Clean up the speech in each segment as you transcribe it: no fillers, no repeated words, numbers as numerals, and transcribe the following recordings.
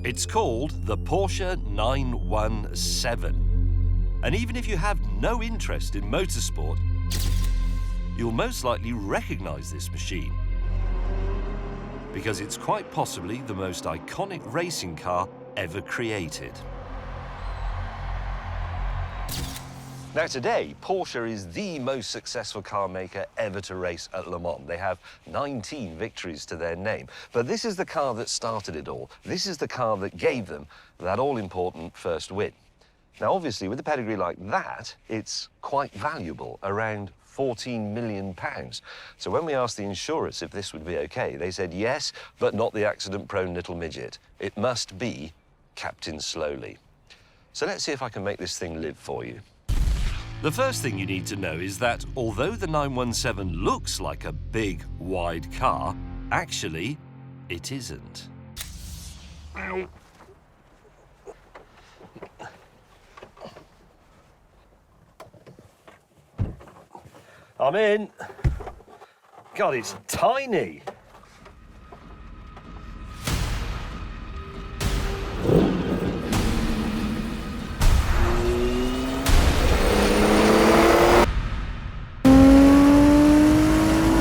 It's called the Porsche 917. And even if you have no interest in motorsport, you'll most likely recognize this machine, because it's quite possibly the most iconic racing car ever created. Now today, Porsche is the most successful car maker ever to race at Le Mans. They have 19 victories to their name. But this is the car that started it all. This is the car that gave them that all-important first win. Now, obviously, with a pedigree like that, it's quite valuable, around £14 million. So when we asked the insurers if this would be okay, they said yes, but not the accident-prone little midget. It must be Captain Slowly. So let's see if I can make this thing live for you. The first thing you need to know is that although the 917 looks like a big, wide car, actually, it isn't. Ow. I'm in. God, it's tiny.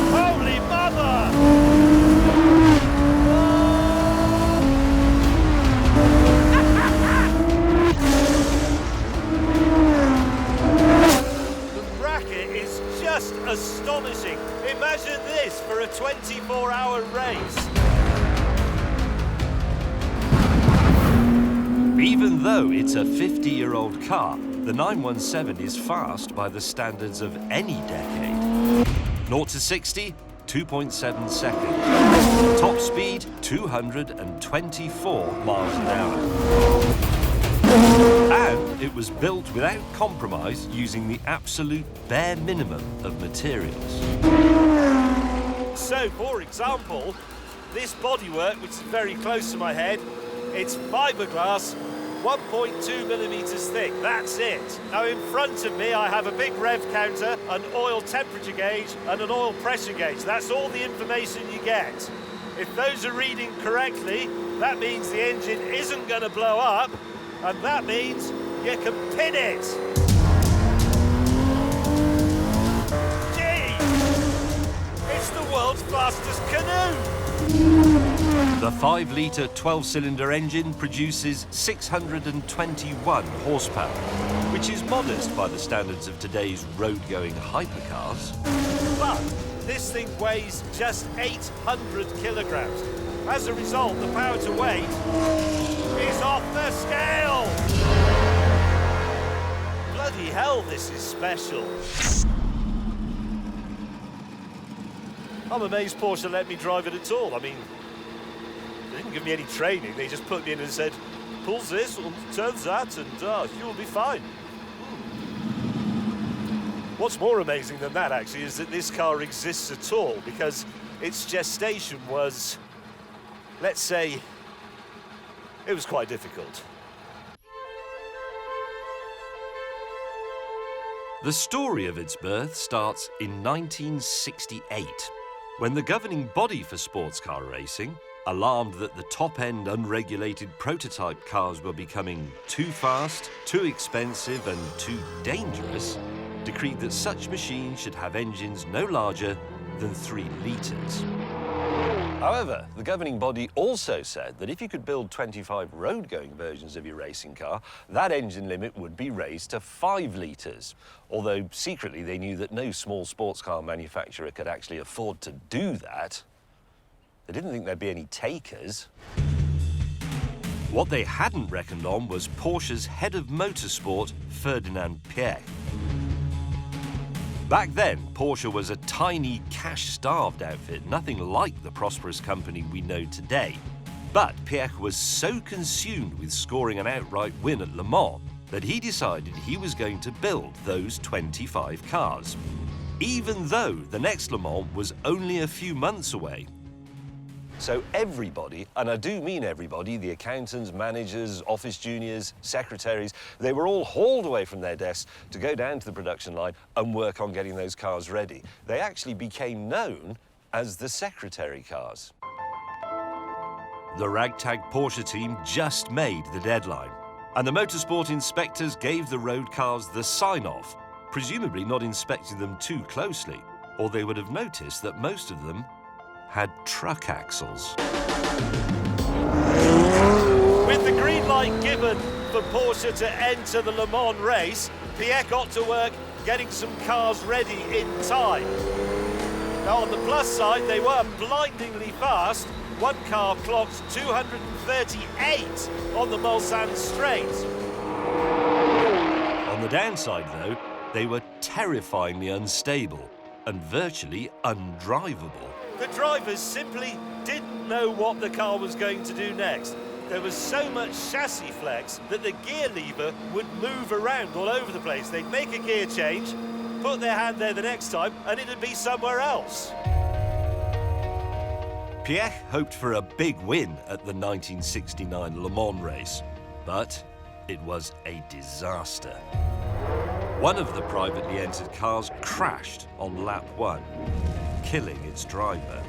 Holy mother! The bracket is just astonishing. Imagine this for a 24-hour race. Even though it's a 50-year-old car, the 917 is fast by the standards of any decade. 0 to 60, 2.7 seconds. Top speed, 224 miles an hour. And it was built without compromise, using the absolute bare minimum of materials. So, for example, this bodywork, which is very close to my head, it's fiberglass, 1.2 millimeters thick. That's it. Now, in front of me, I have a big rev counter, an oil temperature gauge, and an oil pressure gauge. That's all the information you get. If those are reading correctly, that means the engine isn't going to blow up, and that means you can pin it. Gee! It's the world's fastest canoe! The 5-litre 12-cylinder engine produces 621 horsepower, which is modest by the standards of today's road-going hypercars. But this thing weighs just 800 kilograms. As a result, the power to weight is off the scale! Bloody hell, this is special. I'm amazed Porsche let me drive it at all. I mean, they didn't give me any training. They just put me in and said, pulls this and turns that, and you'll be fine. What's more amazing than that, actually, is that this car exists at all, because its gestation was, let's say, it was quite difficult. The story of its birth starts in 1968, when the governing body for sports car racing, alarmed that the top-end unregulated prototype cars were becoming too fast, too expensive and too dangerous, decreed that such machines should have engines no larger than 3 litres. However, the governing body also said that if you could build 25 road-going versions of your racing car, that engine limit would be raised to 5 litres. Although secretly they knew that no small sports car manufacturer could actually afford to do that. They didn't think there'd be any takers. What they hadn't reckoned on was Porsche's head of motorsport, Ferdinand Piëch. Back then, Porsche was a tiny, cash-starved outfit, nothing like the prosperous company we know today. But Piëch was so consumed with scoring an outright win at Le Mans that he decided he was going to build those 25 cars, even though the next Le Mans was only a few months away. So everybody, and I do mean everybody, the accountants, managers, office juniors, secretaries, they were all hauled away from their desks to go down to the production line and work on getting those cars ready. They actually became known as the secretary cars. the ragtag Porsche team just made the deadline, and the motorsport inspectors gave the road cars the sign-off, presumably not inspecting them too closely, or they would have noticed that most of them had truck axles. With the green light given for Porsche to enter the Le Mans race, Pierre got to work getting some cars ready in time. Now, on the plus side, they were blindingly fast. One car clocked 238 on the Mulsanne straight. On the downside, though, they were terrifyingly unstable and virtually undrivable. The drivers simply didn't know what the car was going to do next. There was so much chassis flex that the gear lever would move around all over the place. They'd make a gear change, put their hand there the next time, and it'd be somewhere else. Pierre hoped for a big win at the 1969 Le Mans race, but it was a disaster. One of the privately entered cars crashed on lap 1, killing its driver.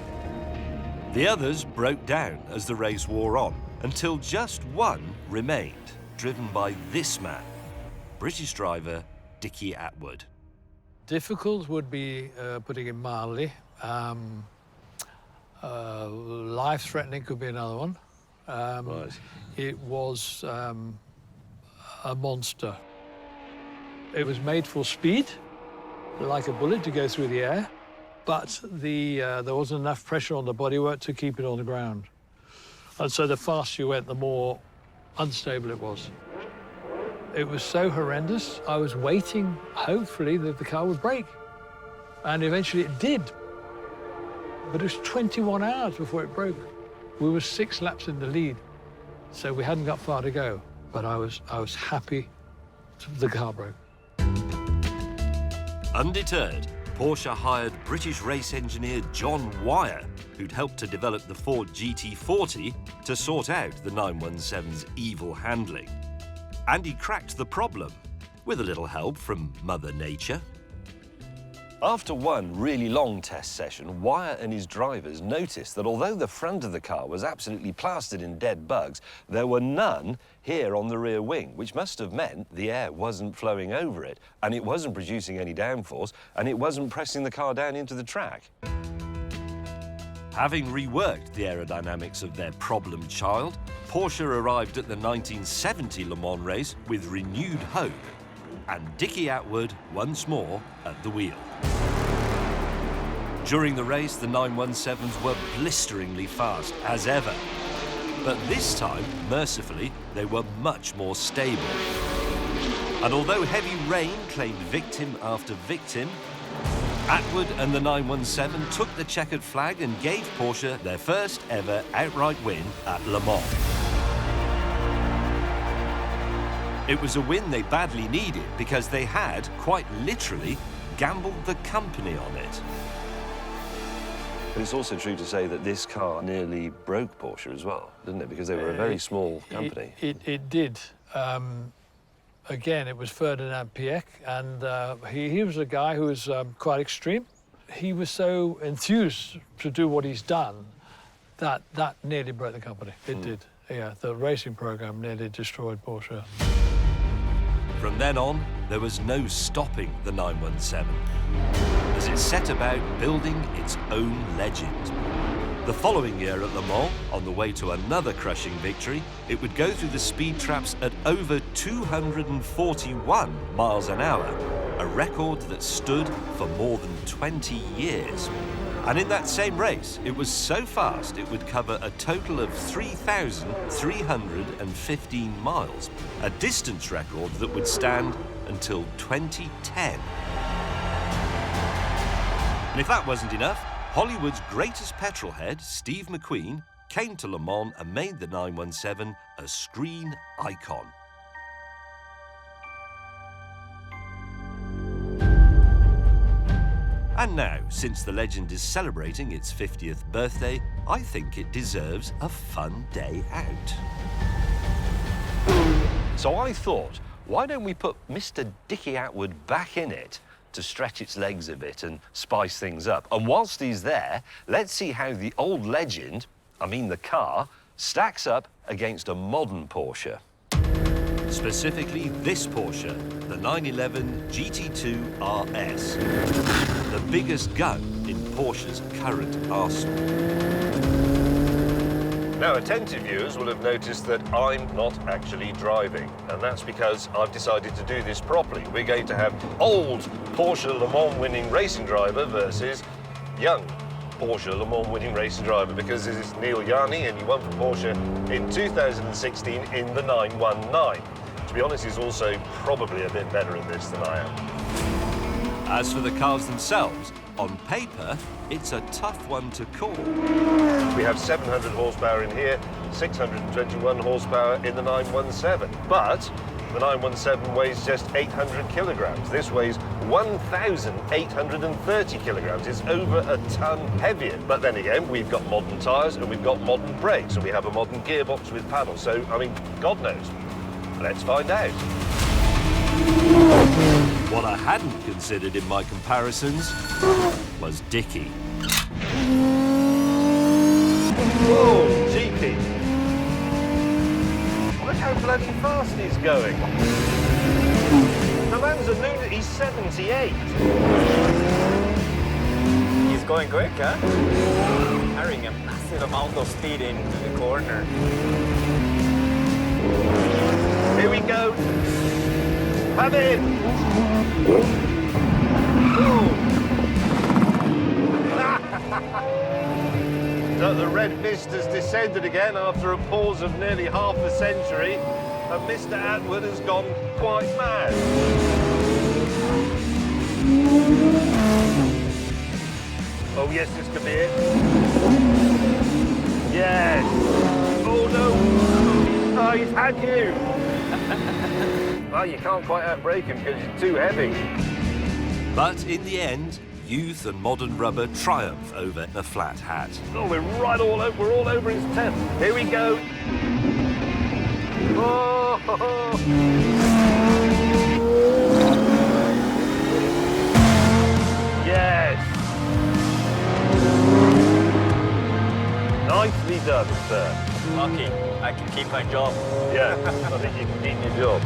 The others broke down as the race wore on, until just one remained, driven by this man, British driver Dickie Attwood. Difficult would be, putting it mildly. Life-threatening could be another one. Right. It was a monster. It was made for speed, like a bullet to go through the air, but there wasn't enough pressure on the bodywork to keep it on the ground. And so the faster you went, the more unstable it was. It was so horrendous, I was waiting, hopefully, that the car would break. And eventually it did. But it was 21 hours before it broke. We were 6 laps in the lead, so we hadn't got far to go. But I was happy the car broke. Undeterred, Porsche hired British race engineer John Wyer, who'd helped to develop the Ford GT40, to sort out the 917's evil handling. And he cracked the problem, with a little help from Mother Nature. After one really long test session, Wyer and his drivers noticed that although the front of the car was absolutely plastered in dead bugs, there were none here on the rear wing, which must have meant the air wasn't flowing over it, and it wasn't producing any downforce, and it wasn't pressing the car down into the track. Having reworked the aerodynamics of their problem child, Porsche arrived at the 1970 Le Mans race with renewed hope, and Dickie Attwood once more at the wheel. During the race, the 917s were blisteringly fast, as ever. But this time, mercifully, they were much more stable. And although heavy rain claimed victim after victim, Attwood and the 917 took the checkered flag and gave Porsche their first ever outright win at Le Mans. It was a win they badly needed because they had, quite literally, gambled the company on it. But it's also true to say that this car nearly broke Porsche as well, didn't it? Because they were a very small company. It did. Again, it was Ferdinand Piëch, and he was a guy who was quite extreme. He was so enthused to do what he's done that nearly broke the company. It did. Yeah, the racing program nearly destroyed Porsche. From then on, there was no stopping the 917, as it set about building its own legend. The following year at Le Mans, on the way to another crushing victory, it would go through the speed traps at over 241 miles an hour, a record that stood for more than 20 years. And in that same race, it was so fast it would cover a total of 3,315 miles, a distance record that would stand until 2010. And if that wasn't enough, Hollywood's greatest petrolhead, Steve McQueen, came to Le Mans and made the 917 a screen icon. And now, since the legend is celebrating its 50th birthday, I think it deserves a fun day out. So I thought, why don't we put Mr. Dickie Attwood back in it to stretch its legs a bit and spice things up? And whilst he's there, let's see how the old legend, I mean the car, stacks up against a modern Porsche. Specifically this Porsche, the 911 GT2 RS, the biggest gun in Porsche's current arsenal. Now, attentive viewers will have noticed that I'm not actually driving, and that's because I've decided to do this properly. We're going to have old Porsche Le Mans winning racing driver versus young Porsche Le Mans winning racing driver, because this is Neil Yanni and he won for Porsche in 2016 in the 919. To be honest, he's also probably a bit better at this than I am. As for the cars themselves, on paper, it's a tough one to call. We have 700 horsepower in here, 621 horsepower in the 917. But the 917 weighs just 800 kilograms. This weighs 1,830 kilograms. It's over a ton heavier. But then again, we've got modern tyres and we've got modern brakes and we have a modern gearbox with paddles. So, I mean, God knows. Let's find out. What I hadn't considered in my comparisons was Dickie. Whoa, cheeky. Look how bloody fast he's going. The man's a lunatic, he's 78. He's going quick, huh? Carrying a massive amount of speed into the corner. Here we go. Have it! So the red mist has descended again after a pause of nearly half a century, and Mr. Atwood has gone quite mad. Oh yes, this could be it. Yes! Oh no! Oh, he's had you! Well, you can't quite outbrake him because he's too heavy. But in the end, youth and modern rubber triumph over the flat hat. Oh, we're all over his tent. Here we go. Oh, ho, ho. Yes. Nicely done, sir. Lucky, I can keep my job. Yeah, I think you can keep your job.